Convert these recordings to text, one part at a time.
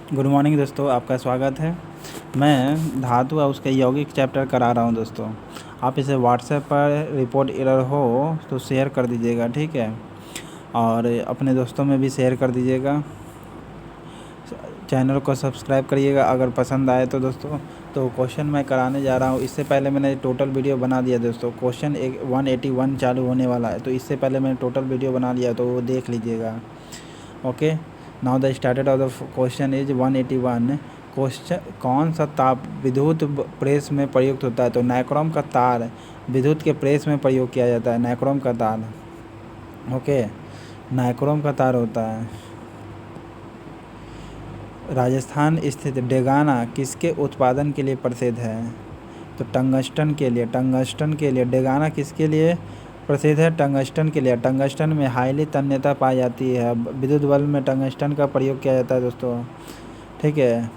Good morning दोस्तों, आपका स्वागत है। मैं धातु और उसके यौगिक चैप्टर करा रहा हूं दोस्तों। आप इसे व्हाट्सएप पर रिपोर्ट एरर हो तो शेयर कर दीजिएगा, ठीक है। और अपने दोस्तों में भी शेयर कर दीजिएगा। चैनल को सब्सक्राइब करिएगा अगर पसंद आए तो दोस्तों। तो क्वेश्चन मैं कराने जा रहा हूँ। इससे पहले मैंने टोटल वीडियो बना दिया दोस्तों। क्वेश्चन 181 चालू होने वाला है, तो इससे पहले मैंने टोटल वीडियो बना लिया, तो वो देख लीजिएगा। Okay, now the started off the question is 181। Question, कौन सा ताप विद्युत प्रेस में प्रयुक्त होता है? तो नाइक्रोम का तार विद्युत के प्रेस में प्रयोग किया जाता है। नाइक्रोम का तार, ओके, नाइक्रोम का तार होता है। राजस्थान स्थित डेगाना किसके उत्पादन के लिए प्रसिद्ध है? तो टंगस्टन के लिए। टंगस्टन के लिए डेगाना किसके लिए प्रसिद्ध है? टंगस्टन के लिए। टंगस्टन में हाईली तन्यता पाई जाती है। विद्युत बल्ब में टंगस्टन का प्रयोग किया जाता है दोस्तों, ठीक है।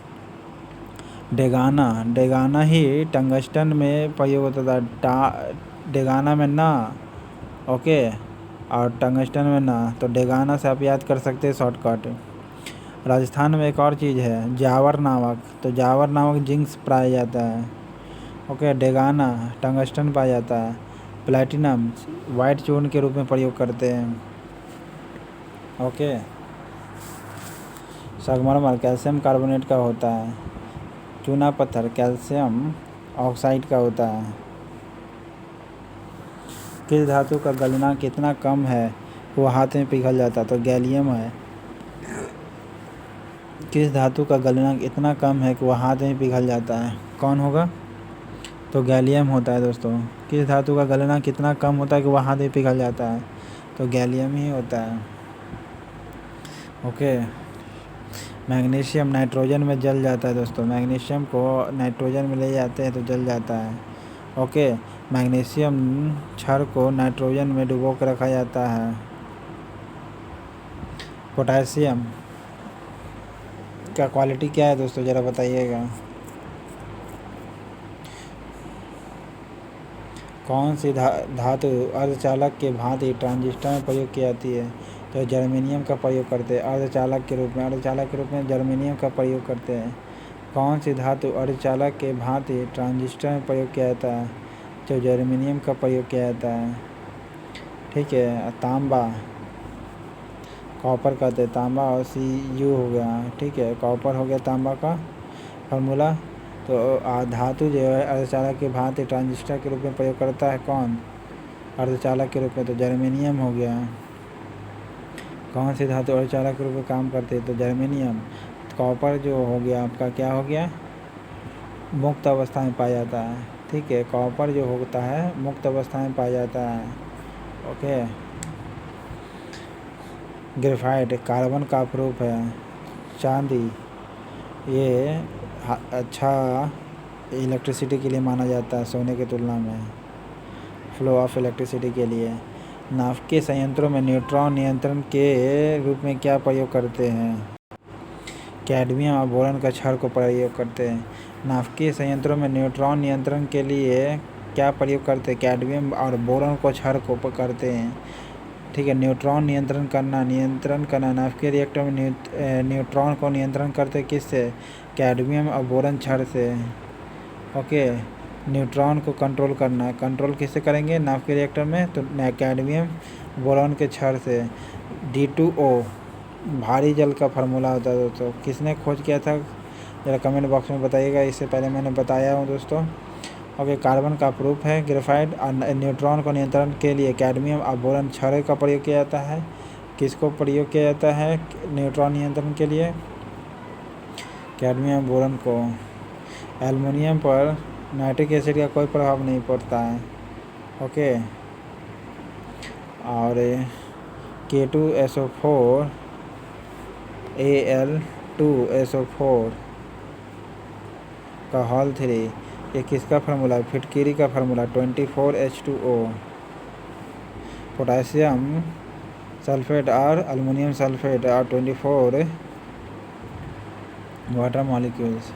डेगाना ही टंगस्टन में प्रयोग होता था। डेगाना में ना, ओके, और टंगस्टन में ना, तो डेगाना से आप याद कर सकते हैं शॉर्टकट। राजस्थान में एक और चीज़ है जावर नामक, तो जावर नामक जिंक्स पाया जाता है। ओके, डेगाना टंगस्टन पाया जाता है। प्लैटिनम वाइट चूर्ण के रूप में प्रयोग करते हैं। ओके, संगमरमर कैल्शियम कार्बोनेट का होता है। चूना पत्थर कैल्शियम ऑक्साइड का होता है। किस धातु का गलनांक कितना कम है वो हाथ में पिघल जाता है? तो गैलियम है। किस धातु का गलनांक इतना कम है कि वह हाथ में पिघल जाता है? कौन होगा? तो गैलियम होता है दोस्तों। किस धातु का गलनांक कितना कम होता है कि वह हाथ में पिघल जाता है? तो गैलियम ही होता है। ओके, मैग्नीशियम नाइट्रोजन में जल जाता है दोस्तों। मैग्नीशियम को नाइट्रोजन में ले जाते हैं तो जल जाता है। ओके, मैग्नीशियम क्षार को नाइट्रोजन में डुबो कर रखा जाता है। पोटेशियम का क्वालिटी क्या है दोस्तों, ज़रा बताइएगा। कौन सी धातु अर्धचालक के भांति ट्रांजिस्टर में प्रयोग की जाती है? तो जर्मेनियम का प्रयोग करते हैं अर्धचालक के रूप में। अर्धचालक के रूप में जर्मेनियम का प्रयोग करते हैं। कौन सी धातु अर्धचालक के भांति ट्रांजिस्टर में प्रयोग किया जाता है? तो जर्मेनियम का प्रयोग किया जाता है, ठीक है। तांबा, कॉपर कहते हैं। तांबा और Cu हो गया, ठीक है। कॉपर हो गया तांबा का फार्मूला। तो धातु जो है अर्धचालक के भांति ट्रांजिस्टर के रूप में प्रयोग करता है कौन? अर्धचालक के रूप में, तो जर्मेनियम हो गया। कौन सी धातु अर्धचालक के रूप में काम करती है? तो जर्मेनियम। कॉपर जो हो गया आपका क्या हो गया? मुक्त अवस्था में पाया जाता है, ठीक है। कॉपर जो होता है मुक्त अवस्था में पाया जाता है। ओके, ग्रेफाइट कार्बन का अपरूप है। चांदी ये अच्छा इलेक्ट्रिसिटी के लिए माना जाता है सोने की तुलना में, फ्लो ऑफ इलेक्ट्रिसिटी के लिए। नाभिकीय संयंत्रों में न्यूट्रॉन नियंत्रण के रूप में क्या प्रयोग करते हैं? कैडमियम और बोरॉन का क्षार को प्रयोग करते हैं। नाभिकीय संयंत्रों में न्यूट्रॉन नियंत्रण के लिए क्या प्रयोग करते हैं? कैडमियम और बोरॉन को क्षार को करते हैं, ठीक है। न्यूट्रॉन नियंत्रण करना नाभिकीय रिएक्टर में न्यूट्रॉन को नियंत्रण करते किससे? कैडमियम और बोरॉन क्षार से। ओके, न्यूट्रॉन को कंट्रोल करना, कंट्रोल किससे करेंगे नाभिकीय रिएक्टर में? तो कैडमियम बोरॉन के क्षार से। D2O भारी जल का फार्मूला होता है दोस्तों। किसने खोज किया था, ज़रा कमेंट बॉक्स में बताइएगा। इससे पहले मैंने बताया हूँ दोस्तों। ओके, कार्बन का प्रूफ है ग्रेफाइट। और न्यूट्रॉन को नियंत्रण के लिए कैडमियम और बोरॉन क्षार का प्रयोग किया जाता है। किसको प्रयोग किया जाता है न्यूट्रॉन नियंत्रण के लिए? कैडमियम बोरॉन को। एल्युमिनियम पर नाइट्रिक एसिड का कोई प्रभाव नहीं पड़ता है, ओके। और K2SO4 Al2SO4 का हॉल 3 ये किसका फार्मूला? फिटकिरी का फार्मूला 24H2O। पोटेशियम सल्फेट और एल्युमिनियम सल्फेट और 24 वाटर मॉलिक्यूल्स।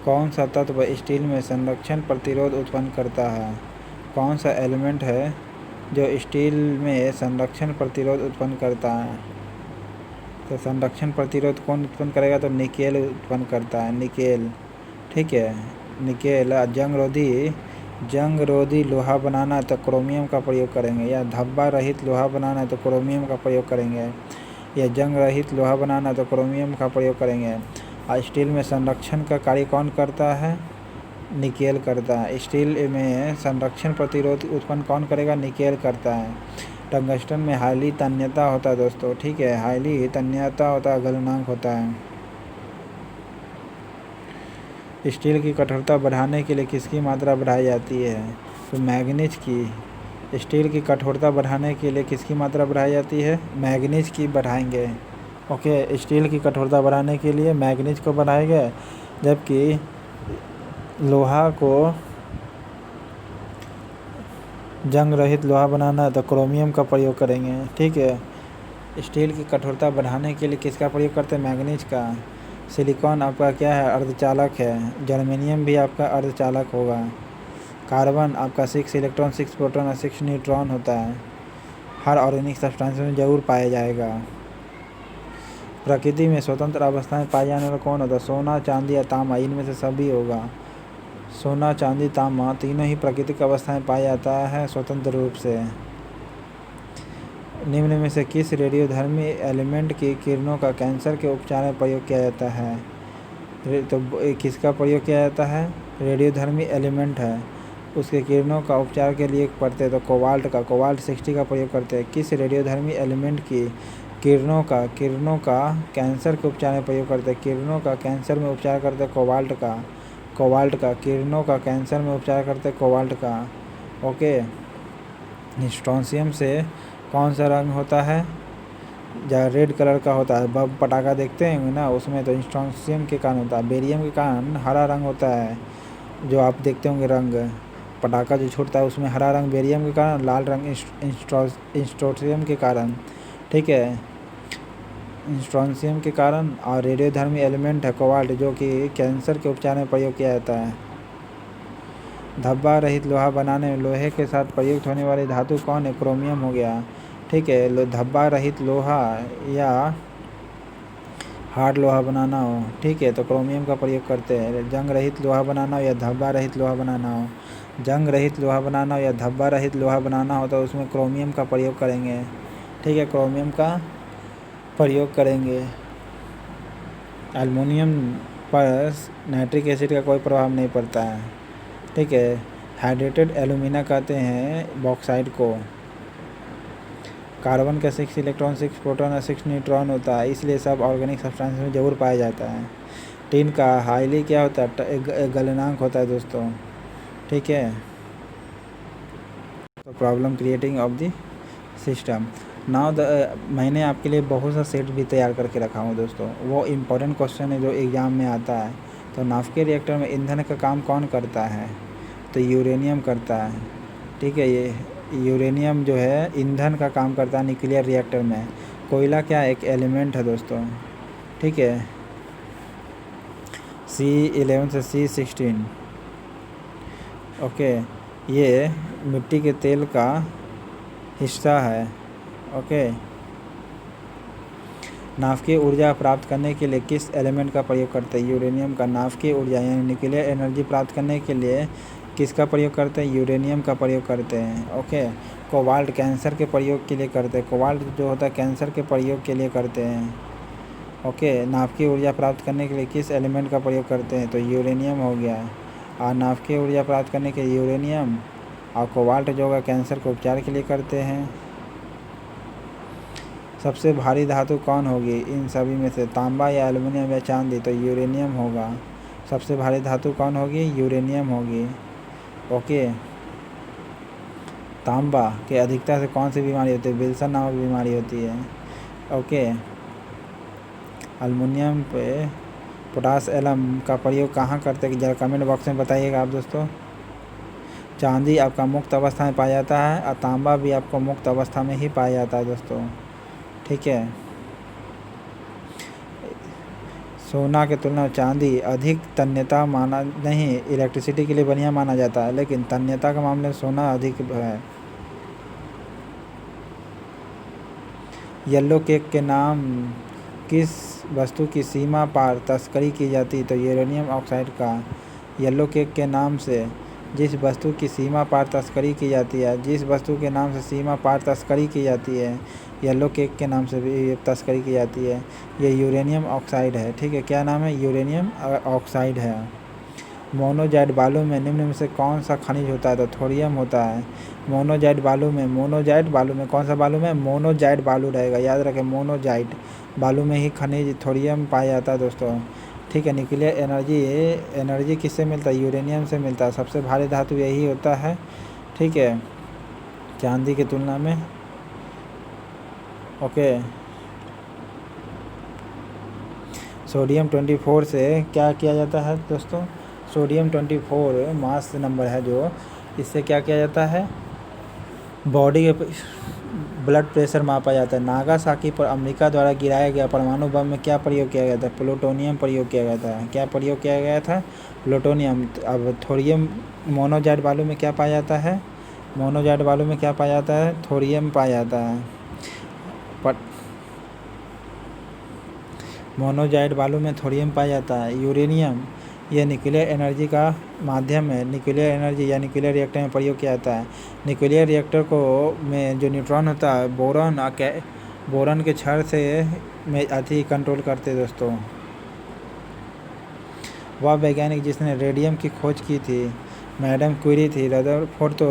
कौन सा तत्व स्टील में संरक्षण प्रतिरोध उत्पन्न करता है? कौन सा एलिमेंट है जो स्टील में संरक्षण प्रतिरोध उत्पन्न करता है? तो संरक्षण प्रतिरोध कौन उत्पन्न करेगा? तो निकेल उत्पन्न करता है, निकेल। ठीक है, निकेल। जंग रोधी लोहा बनाना है तो क्रोमियम का प्रयोग करेंगे, या धब्बा रहित लोहा बनाना है तो क्रोमियम का प्रयोग करेंगे, या जंग रहित लोहा बनाना है तो क्रोमियम का प्रयोग करेंगे। और स्टील में संरक्षण का कार्य कौन करता है? निकेल करता है। स्टील में संरक्षण प्रतिरोध उत्पन्न कौन करेगा? निकेल करता है। टंगस्टन में हाईली तन्यता होता है दोस्तों। ठीक है, हाईली तन्यता होता है, गलनांक होता है। स्टील की कठोरता बढ़ाने के लिए किसकी मात्रा बढ़ाई जाती है? तो मैग्नीज की। स्टील की कठोरता बढ़ाने के लिए किसकी मात्रा बढ़ाई जाती है? मैग्नीज की बढ़ाएंगे। ओके, स्टील की कठोरता बढ़ाने के लिए मैग्नीज को बढ़ाएंगे, जबकि लोहा को जंग रहित लोहा बनाना है तो क्रोमियम का प्रयोग करेंगे। ठीक है, स्टील की कठोरता बढ़ाने के लिए किसका प्रयोग करते हैं? मैग्नीज का। सिलिकॉन आपका क्या है? अर्धचालक है। जर्मेनियम भी आपका अर्धचालक होगा। कार्बन आपका 6 इलेक्ट्रॉन 6 प्रोटॉन और 6 न्यूट्रॉन होता है। हर ऑर्गेनिक सब्सटेंस में जरूर पाया जाएगा। प्रकृति में स्वतंत्र अवस्था में पाए जाने वाला कौन होता है? सोना, चांदी या तांबा, इनमें से सभी होगा। सोना, चांदी, तांबा तीनों ही प्राकृतिक अवस्था में पाया जाता है स्वतंत्र रूप से। निम्न में से किस रेडियोधर्मी एलिमेंट की किरणों का कैंसर के उपचार में प्रयोग किया जाता है? तो किसका प्रयोग किया जाता है? रेडियोधर्मी एलिमेंट है, उसके किरणों का उपचार के लिए पढ़ते हैं तो कोबाल्ट 60 का प्रयोग करते हैं। किस रेडियोधर्मी एलिमेंट की किरणों का कैंसर के उपचार में प्रयोग करते हैं? किरणों का कैंसर में उपचार करते हैं कोबाल्ट का। किरणों का कैंसर में उपचार करते हैं कोबाल्ट का। ओके, स्ट्रोंशियम से कौन सा रंग होता है? जहाँ रेड कलर का होता है, बम पटाखा देखते हैं ना, उसमें तो स्ट्रोंशियम के कारण होता है। बेरियम के कारण हरा रंग होता है, जो आप देखते होंगे रंग पटाखा जो छूटता है उसमें हरा रंग बेरियम के कारण, लाल रंग स्ट्रोंशियम के कारण। ठीक है, स्ट्रोंशियम के कारण। और रेडियोधर्मी एलिमेंट है कोबाल्ट, जो कि कैंसर के उपचार में प्रयोग किया जाता है। धब्बा रहित लोहा बनाने में लोहे के साथ प्रयुक्त होने वाली धातु कौन है? क्रोमियम हो गया। ठीक है, धब्बा रहित लोहा या हार्ड लोहा बनाना हो, ठीक है, तो क्रोमियम का प्रयोग करते हैं। जंग रहित लोहा बनाना हो या धब्बा रहित लोहा बनाना हो, जंग रहित लोहा बनाना हो या धब्बा रहित लोहा बनाना हो तो उसमें क्रोमियम का प्रयोग करेंगे। ठीक है, क्रोमियम का प्रयोग करेंगे। एल्युमिनियम पर नाइट्रिक एसिड का कोई प्रभाव नहीं पड़ता है। ठीक है, हाइड्रेटेड एल्यूमिना कहते हैं बॉक्साइड को। कार्बन का 6 इलेक्ट्रॉन 6 प्रोटॉन और 6 न्यूट्रॉन होता है, इसलिए सब ऑर्गेनिक सब्सटेंस में जरूर पाया जाता है। टिन का हाईली क्या होता है? गलनांक होता है दोस्तों। ठीक है, तो problem creating of the system. Now मैंने आपके लिए बहुत सा सेट भी तैयार करके रखा हूँ दोस्तों, वो इम्पोर्टेंट क्वेश्चन है जो एग्ज़ाम में आता है। तो नाभिकीय रिएक्टर में ईंधन का काम कौन करता है? तो यूरेनियम करता है। ठीक है, ये यूरेनियम जो है ईंधन का काम करता है न्यूक्लियर रिएक्टर में। कोयला क्या एक एलिमेंट है दोस्तों। ठीक है, C11 से C16। ओके, ये मिट्टी के तेल का हिस्सा है। ओके, नाभिकीय ऊर्जा प्राप्त करने के लिए किस एलिमेंट का प्रयोग करते हैं? यूरेनियम का। नाभिकीय ऊर्जा यानी न्यूक्लियर एनर्जी प्राप्त करने के लिए किसका प्रयोग करते हैं? यूरेनियम का प्रयोग करते हैं। ओके, कोबाल्ट कैंसर के प्रयोग के लिए करते हैं। कोबाल्ट जो होता है कैंसर के प्रयोग के लिए करते हैं। ओके, नाभिकीय ऊर्जा प्राप्त करने के लिए किस एलिमेंट का प्रयोग करते हैं? तो यूरेनियम हो गया। और नाभिकीय ऊर्जा प्राप्त करने के लिए यूरेनियम और कोबाल्ट जो होगा कैंसर के उपचार के लिए करते हैं। सबसे भारी धातु कौन होगी इन सभी में से? तांबा या एल्युमिनियम या चांदी? तो यूरेनियम होगा। सबसे भारी धातु कौन होगी? यूरेनियम होगी। ओके, तांबा के अधिकता से कौन सी बीमारी होती है? विल्सन नामक बीमारी होती है। ओके, एल्युमिनियम पे पोटास एलम का प्रयोग कहाँ करते हैं? जरा कमेंट बॉक्स में बताइएगा आप दोस्तों। चांदी आपका मुक्त अवस्था में पाया जाता है और तांबा भी आपको मुक्त अवस्था में ही पाया जाता है दोस्तों। ठीक है, सोना के तुलना में चांदी अधिक तन्यता माना नहीं, इलेक्ट्रिसिटी के लिए बढ़िया माना जाता है, लेकिन तन्यता के मामले में सोना अधिक है। येलो केक के नाम किस वस्तु की सीमा पार तस्करी की जाती, तो यूरेनियम ऑक्साइड का। येलो केक के नाम से जिस वस्तु की सीमा पार तस्करी की जाती है, जिस वस्तु के नाम से सीमा पार तस्करी की जाती है, येलो केक के नाम से भी तस्करी की जाती है, ये यूरेनियम ऑक्साइड है। ठीक है, क्या नाम है? यूरेनियम ऑक्साइड है। मोनोजाइट बालू में निम्न में से कौन सा खनिज होता है, तो थोरियम होता है। मोनोजाइट बालू में कौन सा बालू में? मोनोजाइट बालू रहेगा, याद रखें, मोनोजाइट बालू में ही खनिज थोरियम पाया जाता है दोस्तों। ठीक है, न्यूक्लियर एनर्जी किससे मिलता है? यूरेनियम से मिलता है। सबसे भारी धातु यही होता है, ठीक है, चांदी की तुलना में। ओके, सोडियम 24 से क्या किया जाता है दोस्तों? सोडियम 24 मास नंबर है जो, इससे क्या किया जाता है? बॉडी के ब्लड प्रेशर मापा जाता है। नागासाकी पर अमेरिका द्वारा गिराया गया परमाणु बम में क्या प्रयोग किया गया था? प्लूटोनियम प्रयोग किया गया था। क्या प्रयोग किया गया था? प्लूटोनियम। अब थोरियम मोनोजाइट बालू में क्या पाया जाता है? मोनोजाइट बालू में क्या पाया जाता है? थोरियम पाया जाता है। मोनोजाइट बालू में थोरियम पाया जाता है। यूरेनियम यह न्यूक्लियर एनर्जी का माध्यम है। न्यूक्लियर एनर्जी या न्यूक्लियर रिएक्टर में प्रयोग किया जाता है। न्यूक्लियर रिएक्टर को में जो न्यूट्रॉन होता है, बोरॉन के छड़ से में अति कंट्रोल करते दोस्तों। वह वैज्ञानिक जिसने रेडियम की खोज की थी, मैडम क्यूरी थी। रदरफोर्ड तो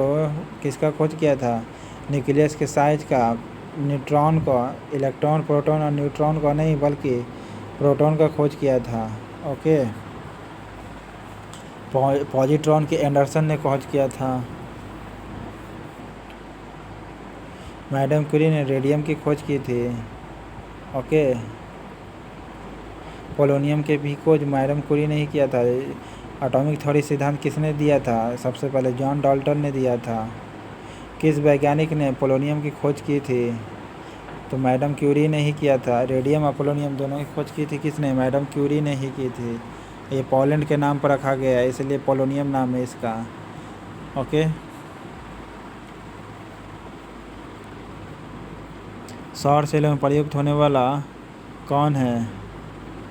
किसका खोज किया था? न्यूक्लियस के साइज का, न्यूट्रॉन का, इलेक्ट्रॉन, प्रोटॉन और न्यूट्रॉन का नहीं बल्कि प्रोटॉन का खोज किया था। ओके, पॉजिट्रॉन की एंडरसन ने खोज किया था। मैडम क्यूरी ने रेडियम की खोज की थी। ओके, पोलोनियम के भी खोज मैडम क्यूरी ने ही किया था। एटॉमिक थ्योरी सिद्धांत किसने दिया था? सबसे पहले जॉन डाल्टन ने दिया था। किस वैज्ञानिक ने पोलोनियम की खोज की थी? तो मैडम क्यूरी ने ही किया था। रेडियम और पोलोनियम दोनों की खोज की थी किसने? मैडम क्यूरी ने ही की थी। ये पोलैंड के नाम पर रखा गया है, इसलिए पोलोनियम नाम है इसका। ओके, सौर सेलों में प्रयुक्त होने वाला कौन है?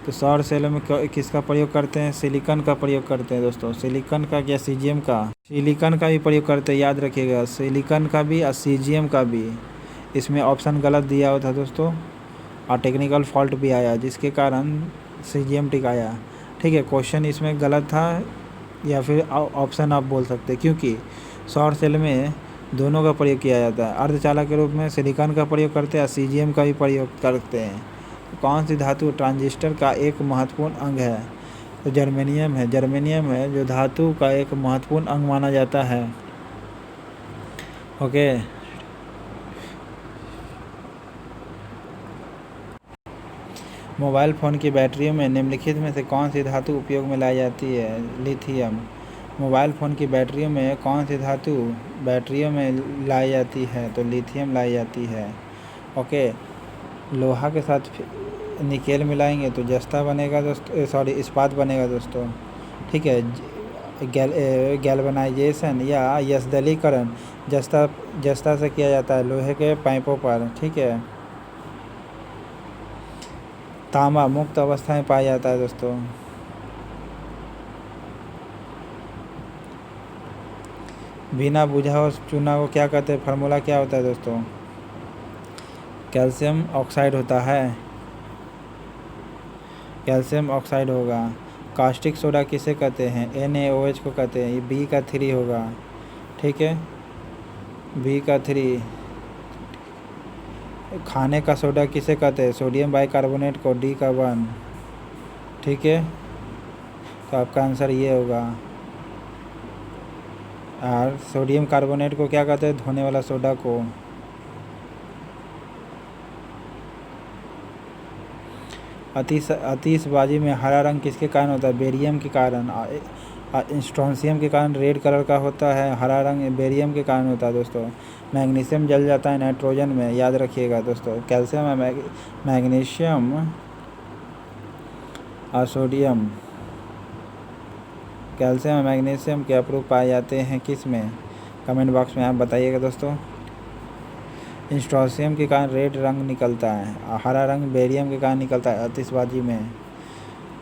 तो सौर सेलों में किसका प्रयोग करते हैं? सिलिकॉन का प्रयोग करते हैं दोस्तों। सिलिकॉन का क्या सीजियम का? सिलिकॉन का भी प्रयोग करते हैं, याद रखिएगा, सिलिकॉन का भी और सीजियम का भी। इसमें ऑप्शन गलत दिया हुआ था दोस्तों और टेक्निकल फॉल्ट भी आया जिसके कारण सीजियम टिकाया। ठीक है, क्वेश्चन इसमें गलत था या फिर ऑप्शन आप बोल सकते, क्योंकि सौर सेल में दोनों का प्रयोग किया जाता है। अर्धचालक के रूप में सिलिकॉन का प्रयोग करते हैं, सीजियम का भी प्रयोग करते हैं। तो कौन सी धातु ट्रांजिस्टर का एक महत्वपूर्ण अंग है? तो जर्मेनियम है। जर्मेनियम है जो धातु का एक महत्वपूर्ण अंग माना जाता है। ओके, मोबाइल फ़ोन की बैटरियों में निम्नलिखित में से कौन सी धातु उपयोग में लाई जाती है? लिथियम। मोबाइल फ़ोन की बैटरियों में कौन सी धातु बैटरियों में लाई जाती है? तो लिथियम लाई जाती है। ओके, लोहा के साथ निकेल मिलाएंगे तो जस्ता बनेगा दोस्तों, सॉरी इस्पात बनेगा दोस्तों। ठीक है, गैल्वनाइजेशन या यशदलीकरण जस्ता से किया जाता है लोहे के पाइपों पर। ठीक है, तांबा मुक्त अवस्था में पाया जाता है दोस्तों। बिना बुझा हुआ चूना को क्या कहते हैं? फार्मूला क्या होता है दोस्तों? कैल्शियम ऑक्साइड होता है, कैल्शियम ऑक्साइड होगा। कास्टिक सोडा किसे कहते हैं? NaOH को कहते हैं। ये B का 3 होगा। ठीक है, B का 3। खाने का सोडा किसे कहते हैं? सोडियम बाइकार्बोनेट को, D का 1। ठीक है, तो आपका आंसर ये होगा। और सोडियम कार्बोनेट को क्या कहते हैं? धोने वाला सोडा को। आतिशबाजी में हरा रंग किसके कारण होता है? बेरियम के कारण। स्ट्रोंशियम के कारण रेड कलर का होता है, हरा रंग बेरियम के कारण होता है दोस्तों। मैग्नीशियम जल जाता है नाइट्रोजन में, याद रखिएगा दोस्तों। कैल्शियम है, मैग्नीशियम और सोडियम। कैल्शियम और मैग्नीशियम के अप्रूव पाए जाते हैं किस में? कमेंट बॉक्स में आप बताइएगा दोस्तों। स्ट्रोंशियम के कारण रेड रंग निकलता है, हरा रंग बेरियम के कारण निकलता है आतिशबाजी में।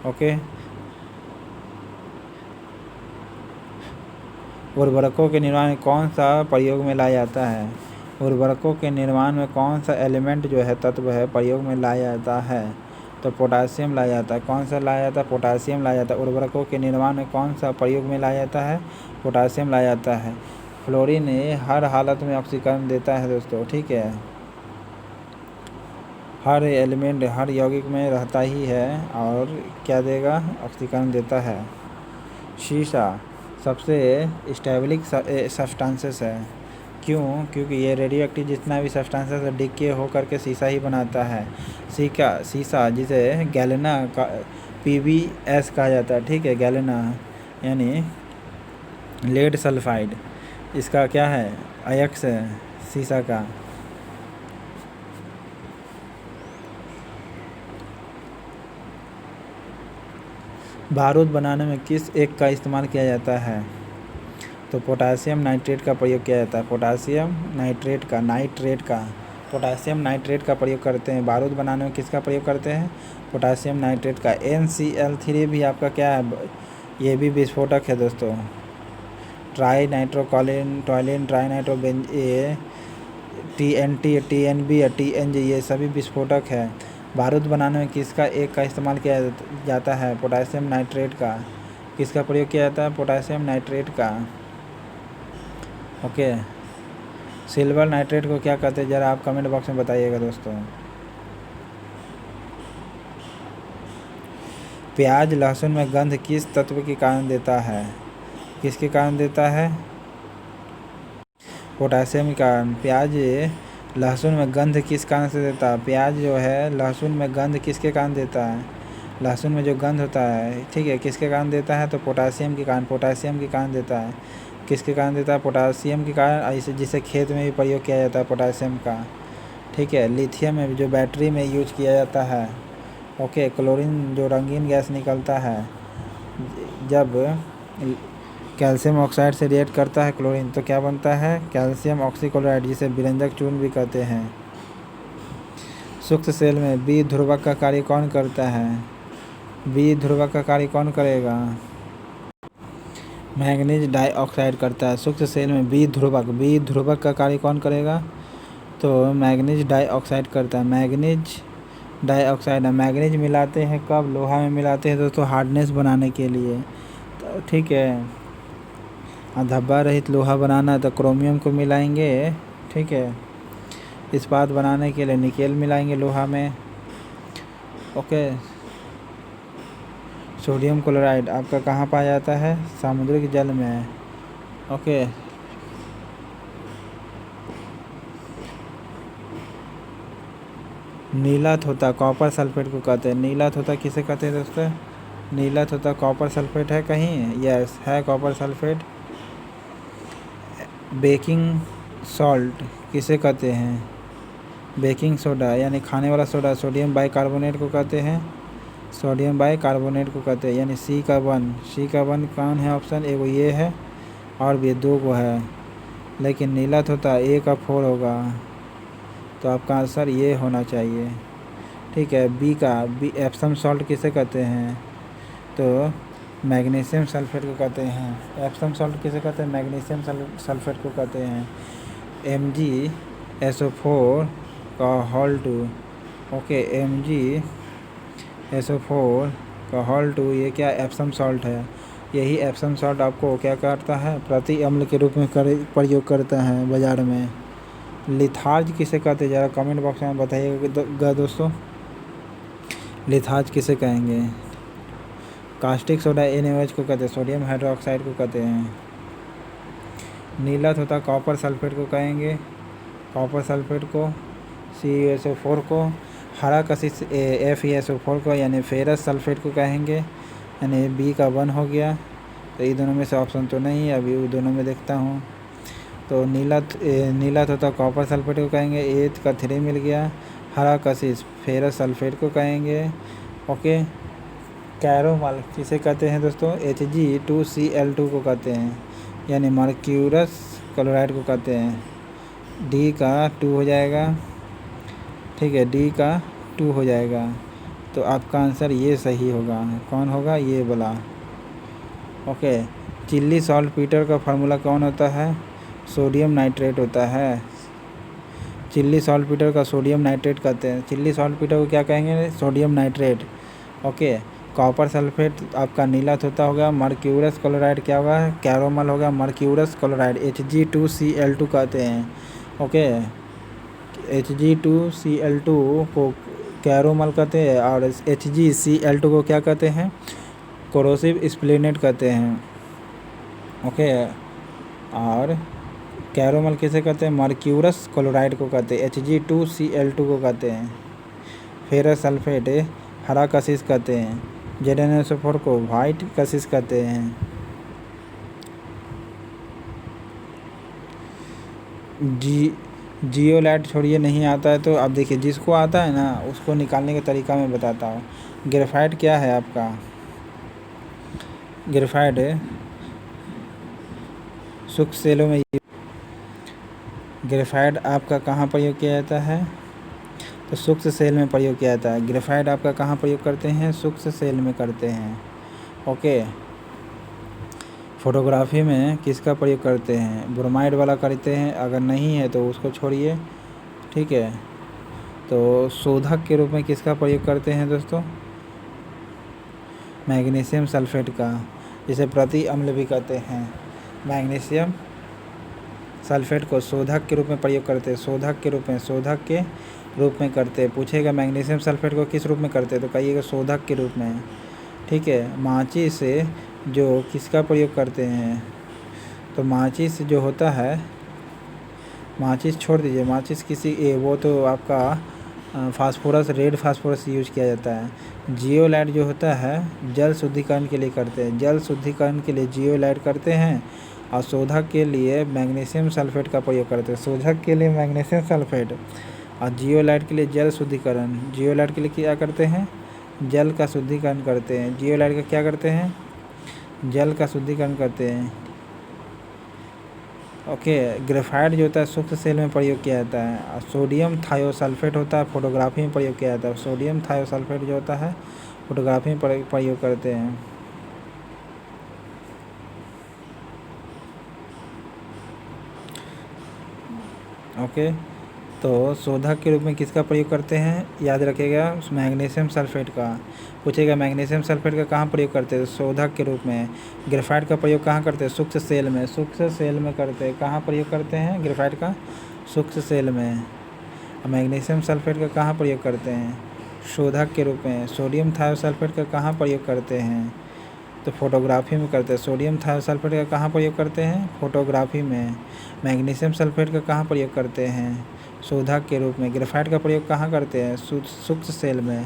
ओके। उर्वरकों के निर्माण में कौन सा प्रयोग में लाया जाता है? उर्वरकों के निर्माण में कौन सा एलिमेंट जो है, तत्व है, प्रयोग में लाया जाता है? तो पोटासियम लाया जाता है। कौन सा लाया जाता है? पोटासियम लाया जाता है। उर्वरकों के निर्माण में कौन सा प्रयोग में लाया जाता है? पोटासियम लाया जाता है। फ्लोरीन हर हालत में ऑक्सीकरण देता है दोस्तों, ठीक है। हर एलिमेंट हर यौगिक में रहता ही है और क्या देगा? ऑक्सीकरण देता है। शीशा सबसे स्टेबलिक सब्सटेंसेस है। क्यों? क्योंकि ये रेडियो एक्टिव जितना भी सब्सटेंसेस है डिके हो करके शीशा ही बनाता है। शीशा जिसे गैलेना का PbS कहा जाता है, ठीक है। गैलेना यानी लेड सल्फाइड, इसका क्या है? अयस्क है शीशा का। बारूद बनाने में किस एक का इस्तेमाल किया जाता है? तो पोटासियम नाइट्रेट का प्रयोग किया जाता है। पोटासियम नाइट्रेट का प्रयोग करते हैं। बारूद बनाने में किसका प्रयोग करते हैं? पोटासियम नाइट्रेट का। NCl3 भी आपका क्या है? ये भी विस्फोटक है दोस्तों। ट्राई नाइट्रोकॉलिन, toluene, tri nitrobenzene, TNT, TNB, TNG, ये सभी विस्फोटक है। बारूद बनाने में किसका एक का इस्तेमाल किया जाता है? पोटासियम नाइट्रेट का। किसका प्रयोग किया जाता है? पोटासियम नाइट्रेट का। ओके। सिल्वर नाइट्रेट को क्या कहते हैं? ज़रा आप कमेंट बॉक्स में बताइएगा दोस्तों। प्याज लहसुन में गंध किस तत्व के कारण देता है? किसके कारण देता है? पोटासियम के कारण। प्याज लहसुन में गंध किस कारण से देता है? प्याज जो है लहसुन में गंध किसके कारण देता है? लहसुन में जो गंध होता है, ठीक है, किसके कारण देता है? तो पोटासियम के कारण। पोटासियम के कारण देता है। किसके कारण देता है? पोटासियम के कारण। ऐसे जिसे खेत में भी प्रयोग किया जाता है पोटासियम का, ठीक है। लिथियम में जो बैटरी में यूज किया जाता है। ओके। क्लोरीन जो रंगीन गैस निकलता है जब कैल्शियम ऑक्साइड से रिएक्ट करता है क्लोरीन, तो क्या बनता है? कैल्शियम ऑक्सीक्लोराइड, जिसे विरंजक चूर्ण भी कहते हैं। सूक्ष्म सेल में बी ध्रुवक का कार्य कौन करता है? बी ध्रुवक का कार्य कौन करेगा? मैंगनीज डाइऑक्साइड करता है। सूक्ष्म सेल में बी ध्रुवक का कार्य कौन करेगा? तो मैंगनीज डाइऑक्साइड करता है। मैंगनीज डाइऑक्साइड है। मैंगनीज मिलाते हैं कब? लोहा में मिलाते हैं दोस्तों, हार्डनेस बनाने के लिए, तो ठीक है। धब्बा रहित लोहा बनाना तो क्रोमियम को मिलाएंगे, ठीक है। इस्पात बनाने के लिए निकेल मिलाएंगे लोहा में। ओके। सोडियम क्लोराइड आपका कहाँ पाया जाता है? सामुद्रिक जल में। ओके। नीला थोथा कॉपर सल्फेट को कहते हैं। नीला थोथा किसे कहते हैं दोस्तों? नीला थोथा कॉपर सल्फेट है कहीं? यस है, कॉपर सल्फेट। बेकिंग सॉल्ट किसे कहते हैं? बेकिंग सोडा यानी खाने वाला सोडा, सोडियम बाइकार्बोनेट को कहते हैं। सोडियम बाइकार्बोनेट को कहते हैं, यानी सी का वन कौन है ऑप्शन? एगो ये है और भी 2 को है, लेकिन नीला थोथा A का 4 होगा, तो आपका आंसर ये होना चाहिए, ठीक है। बी एप्सम सॉल्ट किसे कहते हैं? तो मैग्नीशियम सल्फेट को कहते हैं। एप्सम सॉल्ट किसे कहते हैं? मैग्नीशियम सल्फेट को कहते हैं। MgSO4 का हॉल 2, ओके। MgSO4 का हॉल 2 ये क्या? एप्सम सॉल्ट है। यही एप्सम सॉल्ट आपको क्या करता है? प्रति अम्ल के रूप में प्रयोग करता है बाज़ार में। लिथार्ज किसे कहते हैं? ज़रा कमेंट बॉक्स में बताइएगा दोस्तों, लिथार्ज किसे कहेंगे? कास्टिक सोडा NaOH को कहते हैं। सोडियम हाइड्रोक्साइड को कहते हैं। नीला थोथा कॉपर सल्फेट को कहेंगे। कॉपर सल्फेट को CuSO4 को। हरा कशिश FeSO4 को यानी फेरस सल्फेट को कहेंगे, यानी B का 1 हो गया। तो ये दोनों में से ऑप्शन तो नहीं है, अभी दोनों में देखता हूँ। तो नीला थोथा कॉपर सल्फेट को कहेंगे, A का 3 मिल गया। हरा कशिश फेरस सल्फेट को कहेंगे, ओके। कैरोमल किसे कहते हैं दोस्तों? Hg2Cl2 को कहते हैं, यानी मर्क्यूरस क्लोराइड को कहते हैं। डी का 2 हो जाएगा, ठीक है, डी का 2 हो जाएगा। तो आपका आंसर ये सही होगा। कौन होगा? ये वाला। ओके। चिल्ली सॉल्टपीटर का फार्मूला कौन होता है? सोडियम नाइट्रेट होता है। चिल्ली सॉल्टपीटर का सोडियम नाइट्रेट कहते हैं। चिल्ली सॉल्टपीटर को क्या कहेंगे? Sodium nitrate. Okay. Copper sulphate आपका नीला तोता होगा। मर्क्यूरस क्लोराइड क्या होगा? कैरोमल होगा। मर्क्यूरस क्लोराइड Hg2Cl2 कहते हैं। ओके। Hg2Cl2 को कैरोमल कहते हैं और HgCl2 को क्या कहते हैं? कोरोसिव स्प्लेनेट कहते हैं। ओके। और कैरोमल किसे कहते हैं? मर्क्यूरस क्लोराइड को कहते हैं। Hg2Cl2 को कहते हैं। फेरस सल्फेट हरा कशिश कहते हैं। ZnSO4 को वाइट कशिश कहते हैं। जियोलाइट छोड़िए, नहीं आता है तो आप देखिए, जिसको आता है ना उसको निकालने का तरीका मैं बताता हूँ। ग्रेफाइट क्या है आपका? ग्रेफाइट सूक्ष्म सेलों में, ग्रेफाइट आपका कहाँ प्रयोग किया जाता है? तो सूक्ष्म सेल में प्रयोग किया जाता है। ग्रेफाइट आपका कहाँ प्रयोग करते हैं? सूक्ष्म सेल में करते हैं। ओके। फोटोग्राफी में किसका प्रयोग करते हैं? ब्रोमाइड वाला करते हैं। अगर नहीं है तो उसको छोड़िए, ठीक है। तो शोधक के रूप में किसका प्रयोग करते हैं दोस्तों? मैग्नीशियम सल्फेट का, जिसे प्रति अम्ल भी कहते हैं। मैग्नीशियम सल्फेट को शोधक के रूप में प्रयोग करते हैं। शोधक के रूप में करते हैं। पूछेगा मैग्नीशियम सल्फेट को किस रूप में करते हैं, तो कहिएगा शोधक के रूप में, ठीक है। माचिस से जो किसका प्रयोग करते हैं? तो माचिस जो होता है, माचिस छोड़ दीजिए, माचिस वो तो आपका फास्फोरस, रेड फास्फोरस यूज किया जाता है। जियोलाइट जो होता है जल शुद्धिकरण के लिए करते हैं। जल शुद्धिकरण के लिए जियोलाइट करते हैं और शोधक के लिए मैग्नीशियम सल्फेट का प्रयोग करते हैं। शोधक के लिए मैग्नीशियम सल्फेट और जियोलाइट के लिए जल शुद्धिकरण। जियोलाइट के लिए क्या करते हैं? जल का शुद्धिकरण करते हैं। जियोलाइट का क्या करते हैं? जल का शुद्धिकरण करते हैं। ओके। ग्रेफाइट जो होता है सूक्ष्म सेल में प्रयोग किया जाता है और सोडियम थायोसल्फेट होता है फोटोग्राफी में प्रयोग किया जाता है। सोडियम थायोसल्फेट जो होता है फोटोग्राफी में प्रयोग करते हैं। ओके। तो शोधक के रूप में किसका प्रयोग करते हैं? याद रखिएगा, मैग्नीशियम सल्फेट का। पूछेगा मैग्नीशियम सल्फेट का कहाँ प्रयोग करते हैं? शोधक के रूप में। ग्रेफाइट का प्रयोग कहाँ करते हैं? सूक्ष्म सेल में। सूक्ष्म सेल में करते हैं। कहाँ प्रयोग करते हैं ग्रेफाइट का? सूक्ष्म सेल में। मैग्नीशियम सल्फेट का कहाँ प्रयोग करते हैं? शोधक के रूप में। सोडियम थायोसल्फेट का कहाँ प्रयोग करते हैं? तो फोटोग्राफी में करते हैं। सोडियम थायोसल्फेट का कहाँ प्रयोग करते हैं? फोटोग्राफी में। मैग्नीशियम सल्फेट का कहाँ प्रयोग करते हैं? शोधक के रूप में। ग्रेफाइट का प्रयोग कहाँ करते हैं? सूक्ष्म सेल में।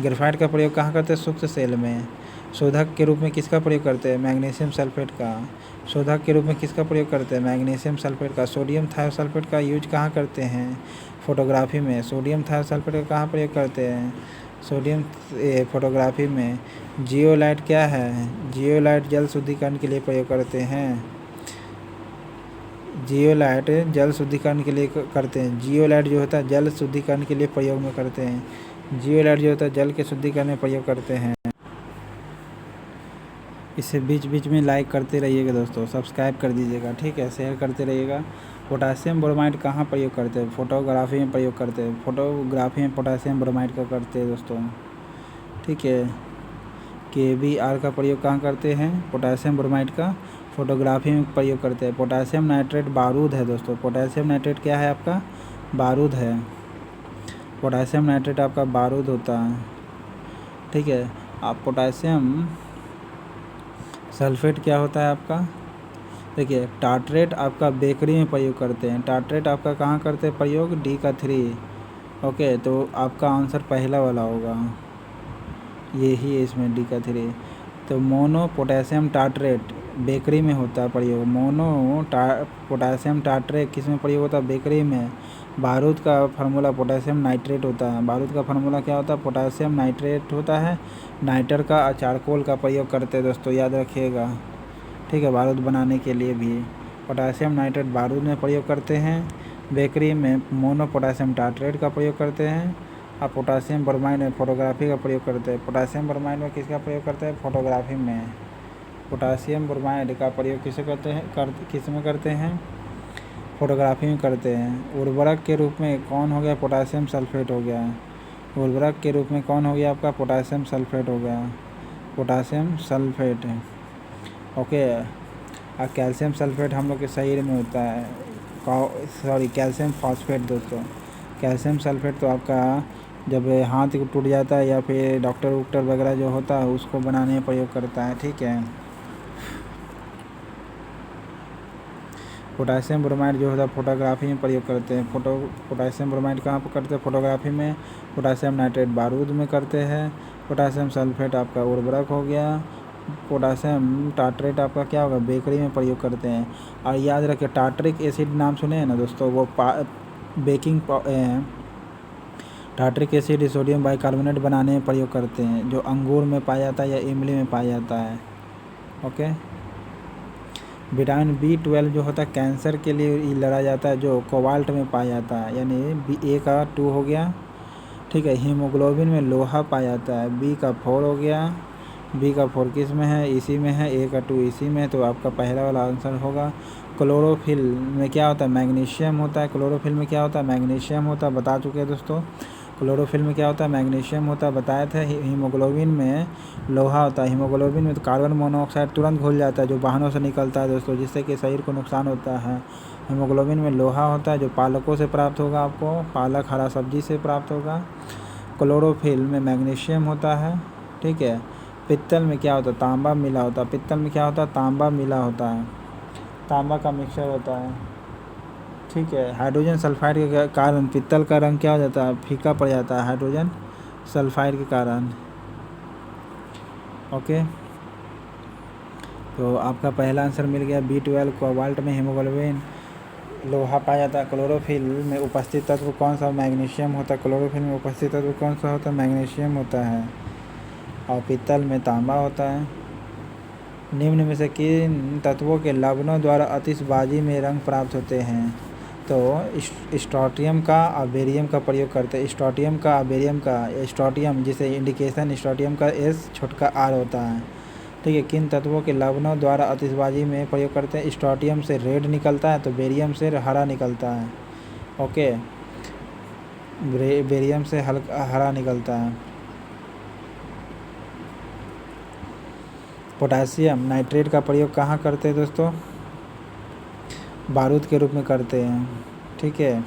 ग्रेफाइट का प्रयोग कहाँ करते हैं? सूक्ष्म सेल में। शोधक के रूप में किसका प्रयोग करते हैं? मैग्नीशियम सल्फेट का। शोधक के रूप में किसका प्रयोग करते हैं? मैग्नीशियम सल्फेट का। सोडियम थायोसल्फेट का यूज कहाँ करते हैं? फोटोग्राफी में। सोडियम थायोसल्फेट का कहाँ प्रयोग करते हैं? फोटोग्राफी में। जियोलाइट क्या है? जियोलाइट जल शुद्धिकरण के लिए प्रयोग करते हैं। जियोलाइट जल शुद्धिकरण के लिए करते हैं। जियोलाइट जो होता है जल शुद्धिकरण के लिए प्रयोग में करते हैं। जियोलाइट जो होता है जल के शुद्धिकरण में प्रयोग करते हैं। इसे बीच बीच में लाइक करते रहिएगा दोस्तों, सब्सक्राइब कर दीजिएगा, ठीक है, शेयर करते रहिएगा। पोटासियम ब्रोमाइड कहाँ प्रयोग करते हैं? फोटोग्राफी में प्रयोग करते हैं। फोटोग्राफी में पोटासियम ब्रोमाइड का करते हैं दोस्तों, ठीक है। KBr का प्रयोग कहाँ करते हैं? पोटासियम ब्रोमाइड का फोटोग्राफी में प्रयोग करते हैं। पोटासियम नाइट्रेट बारूद है दोस्तों। पोटासियम नाइट्रेट क्या है आपका? बारूद है। पोटासियम नाइट्रेट आपका बारूद होता है, ठीक है। आप पोटासियम सल्फेट क्या होता है आपका? देखिए, टार्ट्रेट आपका बेकरी में प्रयोग करते हैं। टार्ट्रेट आपका कहाँ करते हैं प्रयोग? D का 3। ओके। तो आपका आंसर पहला वाला होगा, यही है इसमें D का 3। तो मोनो पोटेशियम टार्ट्रेट बेकरी में होता है प्रयोग। पोटेशियम टार्ट्रेट किस में प्रयोग होता है? बेकरी में। बारूद का फार्मूला पोटेशियम नाइट्रेट होता है। बारूद का फार्मूला क्या होता है? पोटेशियम नाइट्रेट होता है। नाइटर का और चारकोल का प्रयोग करते हैं दोस्तों, याद रखिएगा, ठीक है। बारूद बनाने के लिए भी पोटेशियम नाइट्रेट बारूद में प्रयोग करते हैं। बेकरी में मोनो पोटासियम टार्ट्रेट का प्रयोग करते हैं और पोटासियम ब्रोमाइड में फोटोग्राफी का प्रयोग करते हैं। पोटासियम ब्रोमाइड में किसका प्रयोग करते हैं? फोटोग्राफी में। पोटासियम ब्रोमाइड का प्रयोग किसे करते हैं? किस में करते हैं? फोटोग्राफी में करते हैं। उर्वरक के रूप में कौन हो गया? पोटासियम सल्फेट हो गया। उर्वरक के रूप में कौन हो गया आपका? पोटासियम सल्फेट हो गया, पोटासियम सल्फेट है। ओके। और कैल्शियम सल्फेट हम लोग के शरीर में होता है, कैल्शियम फॉस्फेट दोस्तों। कैल्शियम सल्फेट तो आपका जब हाथ टूट जाता है या फिर डॉक्टर वगैरह जो होता है उसको बनाने में प्रयोग करता है, ठीक है। पोटासियम ब्रोमाइड जो होता है फोटोग्राफी में प्रयोग करते हैं। पोटासियम ब्रोमाइड कहाँ पर करते हैं? फोटोग्राफी में। पोटासियम नाइट्रेट बारूद में करते हैं। पोटासियम सल्फेट आपका उर्वरक हो गया। पोटासियम टार्ट्रेट आपका क्या होगा? बेकरी में प्रयोग करते हैं। और याद रखें टार्ट्रिक एसिड नाम सुने हैं ना दोस्तों, वो टार्ट्रिक एसिड सोडियम बाइकार्बोनेट बनाने में प्रयोग करते हैं, जो अंगूर में पाया जाता है या इमली में पाया जाता है। ओके। विटामिन B12 जो होता है कैंसर के लिए लड़ा जाता है, जो कोबाल्ट में पाया जाता है, यानी A का 2 हो गया, ठीक है। हीमोग्लोबिन में लोहा पाया जाता है, B का 4 हो गया। B का 4 किस में है? इसी में है। A का 2 इसी में है, तो आपका पहला वाला आंसर होगा। क्लोरोफिल में क्या होता है? मैग्नीशियम होता है। क्लोरोफिल में क्या होता है? मैग्नीशियम होता है, बता चुके हैं दोस्तों। क्लोरोफिल में क्या होता है? मैग्नीशियम होता है, बताया था। हीमोग्लोबिन में लोहा होता है। हीमोग्लोबिन में तो कार्बन मोनोऑक्साइड तुरंत घुल जाता है जो वाहनों से निकलता है दोस्तों, जिससे कि शरीर को नुकसान होता है। हीमोग्लोबिन में लोहा होता है जो पालकों से प्राप्त होगा, आपको पालक हरा सब्जी से प्राप्त होगा। क्लोरोफिल में मैग्नीशियम होता है, ठीक है। पित्तल में क्या होता है? तांबा मिला होता है। पित्तल में क्या होता है? तांबा मिला होता है, तांबा का मिक्सचर होता है, ठीक है। हाइड्रोजन सल्फाइड के कारण पित्तल का रंग क्या हो जाता है? फीका पड़ जाता है हाइड्रोजन सल्फाइड के कारण। ओके। तो आपका पहला आंसर मिल गया। B12 कोबाल्ट में हीमोग्लोबिन लोहा पाया जाता है। क्लोरोफिल में उपस्थित तत्व कौन सा? मैग्नीशियम होता है। क्लोरोफिल में उपस्थित तत्व कौन सा होता है? मैग्नीशियम होता है। और पित्तल में तांबा होता है। निम्न में से किन तत्वों के लवणों द्वारा आतिशबाजी में रंग प्राप्त होते हैं? तो स्ट्रोटियम का और बेरियम का प्रयोग करते हैं। स्ट्रोटियम का और बेरियम का। स्ट्रोटियम जिसे इंडिकेशन स्ट्रोटियम का S छोटा R होता है, ठीक है। किन तत्वों के लवणों द्वारा आतिशबाजी में प्रयोग करते हैं? स्ट्रोटियम से रेड निकलता है तो बेरियम से हरा निकलता है। ओके। बेरियम से हरा निकलता है। पोटासियम नाइट्रेट का प्रयोग कहाँ करते हैं दोस्तों? बारूद के रूप में करते हैं, ठीक है।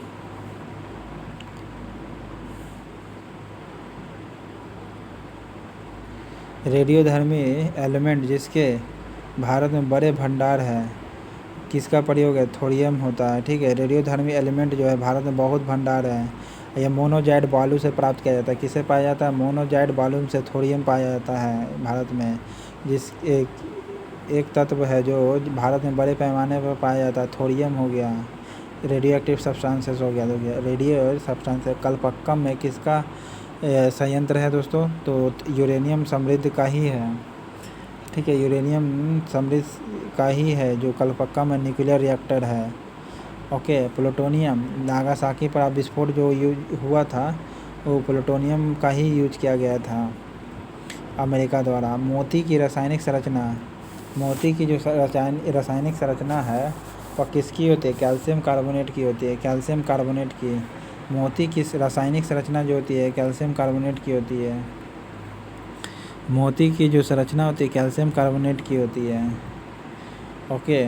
रेडियोधर्मी एलिमेंट जिसके भारत में बड़े भंडार है, किसका प्रयोग है? थोरियम होता है, ठीक है। रेडियोधर्मी एलिमेंट जो है भारत में बहुत भंडार है। यह मोनोजाइट बालू से प्राप्त किया जाता है। किसे पाया जाता है? मोनोजाइट बालू से थोरियम पाया जाता है भारत में। जिस एक तत्व है जो भारत में बड़े पैमाने पर पाया जाता है, थोरियम हो गया। रेडियो एक्टिव सब्सटेंसेस हो गया। रेडियो सब्सटेंस कलपक्कम में किसका संयंत्र है दोस्तों? तो यूरेनियम समृद्ध का ही है, ठीक है। यूरेनियम समृद्ध का ही है जो कलपक्कम में न्यूक्लियर रिएक्टर है। ओके। प्लूटोनियम नागासाकी पर विस्फोट जो हुआ था वो प्लूटोनियम का ही यूज किया गया था अमेरिका द्वारा। मोती की रासायनिक संरचना, मोती की जो रासायनिक संरचना है वह किसकी होती है? कैल्शियम कार्बोनेट की होती है, कैल्शियम कार्बोनेट की। मोती की रासायनिक संरचना जो होती है कैल्शियम कार्बोनेट की होती है। मोती की जो संरचना होती है कैल्शियम कार्बोनेट की होती है। ओके।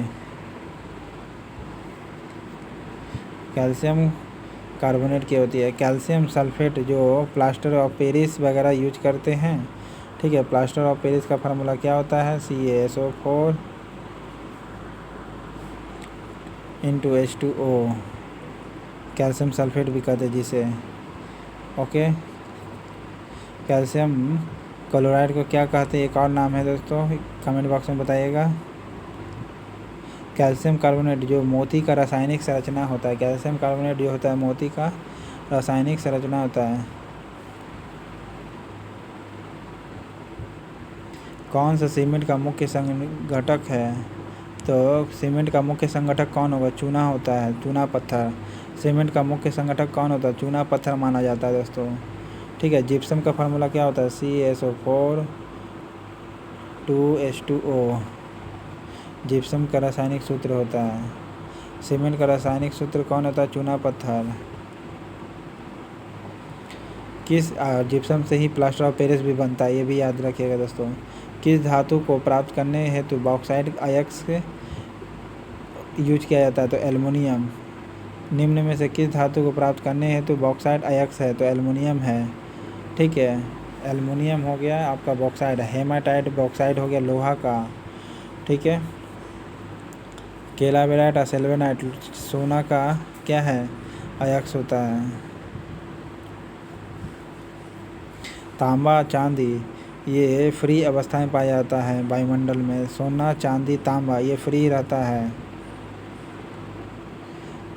कैल्शियम कार्बोनेट की होती है। कैल्शियम सल्फेट जो प्लास्टर ऑफ पेरिस वगैरह यूज करते हैं, ठीक है। प्लास्टर ऑफ पेरिस का फार्मूला क्या होता है? CaSO4 × H2O, कैल्शियम सल्फेट भी कहते हैं जिसे। ओके। कैल्शियम क्लोराइड को क्या कहते हैं? एक और नाम है दोस्तों, कमेंट बॉक्स में बताइएगा। कैल्शियम कार्बोनेट जो मोती का रासायनिक संरचना होता है, कैल्शियम कार्बोनेट जो होता है मोती का रासायनिक संरचना होता है। कौन सा सीमेंट का मुख्य संघटक है? तो सीमेंट का मुख्य संगठक कौन होगा? चूना होता है, चूना पत्थर। सीमेंट का मुख्य संगठक कौन होता है? चूना पत्थर माना जाता है दोस्तों। ठीक है, जिप्सम का फार्मूला क्या होता है? CaSO4 2H2O जिप्सम का रासायनिक सूत्र होता है। सीमेंट का रासायनिक सूत्र कौन होता है? चूना पत्थर। किस जिप्सम से ही प्लास्टर ऑफ पेरिस भी बनता है, ये भी याद रखिएगा दोस्तों। किस धातु को प्राप्त करने हेतु बॉक्साइट अयस्क यूज किया जाता है? तो एल्युमिनियम। निम्न में से किस धातु को प्राप्त करने हेतु बॉक्साइट अयस्क है? तो एल्युमिनियम है। ठीक है, एल्युमिनियम हो गया आपका बॉक्साइट। हेमाटाइट बॉक्साइट हो गया लोहा का। ठीक है, केलावेराइट और सेल्वेनाइट सोना का क्या है? अयस्क होता है। तांबा चांदी ये फ्री अवस्था में पाया जाता है वायुमंडल में। सोना चांदी तांबा ये फ्री रहता है।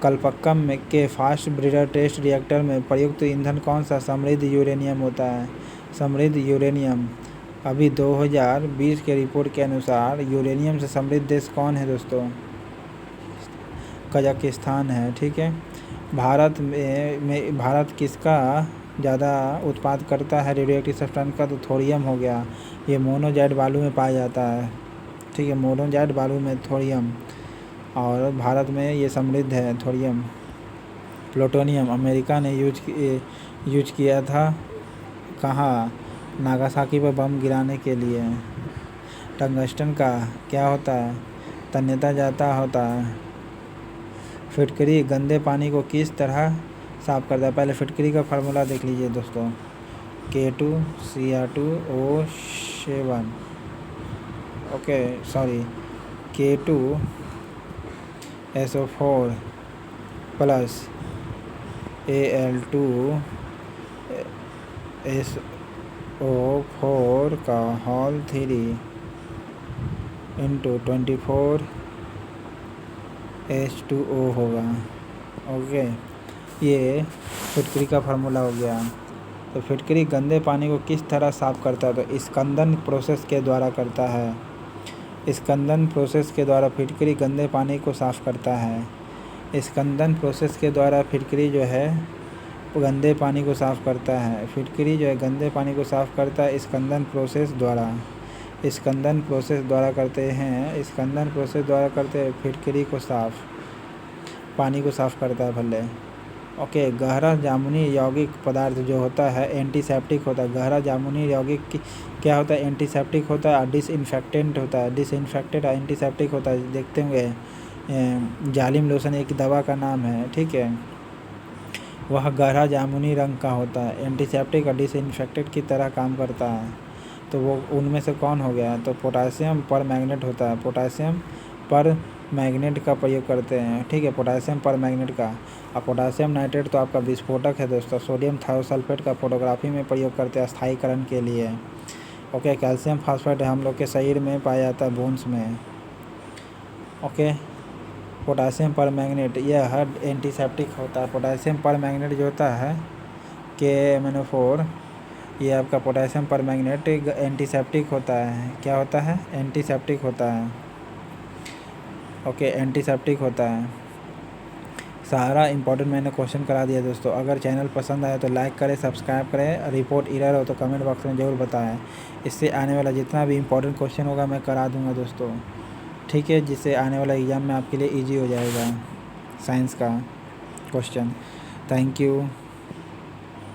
कलपक्कम में के फास्ट ब्रीडर टेस्ट रिएक्टर में प्रयुक्त ईंधन कौन सा? समृद्ध यूरेनियम होता है, समृद्ध यूरेनियम। अभी 2020 के रिपोर्ट के अनुसार यूरेनियम से समृद्ध देश कौन है दोस्तों? कजाकिस्तान है। ठीक है, भारत में भारत किसका ज़्यादा उत्पाद करता है रेडियो एक्टिव सब्सटेंस का? तो थोरियम हो गया। ये मोनोजाइट बालू में पाया जाता है। ठीक है, मोनोजाइट बालू में थोरियम, और भारत में ये समृद्ध है थोरियम। प्लूटोनियम अमेरिका ने यूज किया था कहाँ? नागासाकी पर बम गिराने के लिए। टंगस्टन का क्या होता है? तन्यता जाता होता है। फिटकरी गंदे पानी को किस तरह साफ़ करता है? पहले फिटकरी का फार्मूला देख लीजिए दोस्तों। K2Cr2O7 okay sorry K2SO4 plus Al2SO4 का होल 3 इंटू 24H2O होगा। ओके, ये फिटकरी का फार्मूला हो गया। तो फिटकरी गंदे पानी को किस तरह साफ़ करता है? तो स्कंदन प्रोसेस के द्वारा करता है। स्कंदन प्रोसेस के द्वारा फिटकरी गंदे पानी को साफ़ करता है। स्कंदन प्रोसेस के द्वारा फिटकरी जो है वो गंदे पानी को साफ़ करता है। फिटकरी जो है गंदे पानी को साफ़ करता है स्कंदन प्रोसेस द्वारा। स्कंदन प्रोसेस द्वारा करते हैं, स्कंदन प्रोसेस द्वारा करते हैं फिटकरी को साफ़, पानी को साफ़ करता है भले। ओके, गहरा जामुनी यौगिक पदार्थ जो होता है एंटीसेप्टिक होता है। गहरा जामुनी यौगिक क्या होता है? एंटीसेप्टिक होता है और डिसइंफेक्टेंट होता है। डिसइंफेक्टेंट और एंटीसेप्टिक होता है। देखते होंगे जालिम लोशन एक दवा का नाम है। ठीक है, वह गहरा जामुनी रंग का होता है, एंटीसेप्टिक और डिसइंफेक्टेंट की तरह काम करता है। तो वो उनमें से कौन हो गया? तो पोटासियम पर मैग्नेट होता है। पोटासियम पर मैग्नेट का प्रयोग करते हैं। ठीक है, पोटासियम पर मैग्नेट का। और पोटासियम नाइट्रेट तो आपका विस्फोटक है दोस्तों। सोडियम थायोसल्फेट का फोटोग्राफी में प्रयोग करते हैं स्थायीकरण के लिए। ओके, कैल्शियम फास्फेट हम लोग के शरीर में पाया जाता है बोन्स में। ओके, पोटासियम पर मैग्नेट यह एंटीसेप्टिक होता है। पोटासियम पर मैग्नेट जो होता है KMnO4 ये आपका पोटासियम पर मैग्नेट एंटीसेप्टिक होता है। क्या होता है? एंटीसेप्टिक होता है। ओके, एंटीसेप्टिक होता है। सारा इंपॉर्टेंट मैंने क्वेश्चन करा दिया दोस्तों। अगर चैनल पसंद आए तो लाइक करें, सब्सक्राइब करें। रिपोर्ट एरर हो तो कमेंट बॉक्स में ज़रूर बताएं। इससे आने वाला जितना भी इंपॉर्टेंट क्वेश्चन होगा मैं करा दूंगा दोस्तों। ठीक है, जिससे आने वाला एग्ज़ाम में आपके लिए इजी हो जाएगा साइंस का क्वेश्चन। Thank you.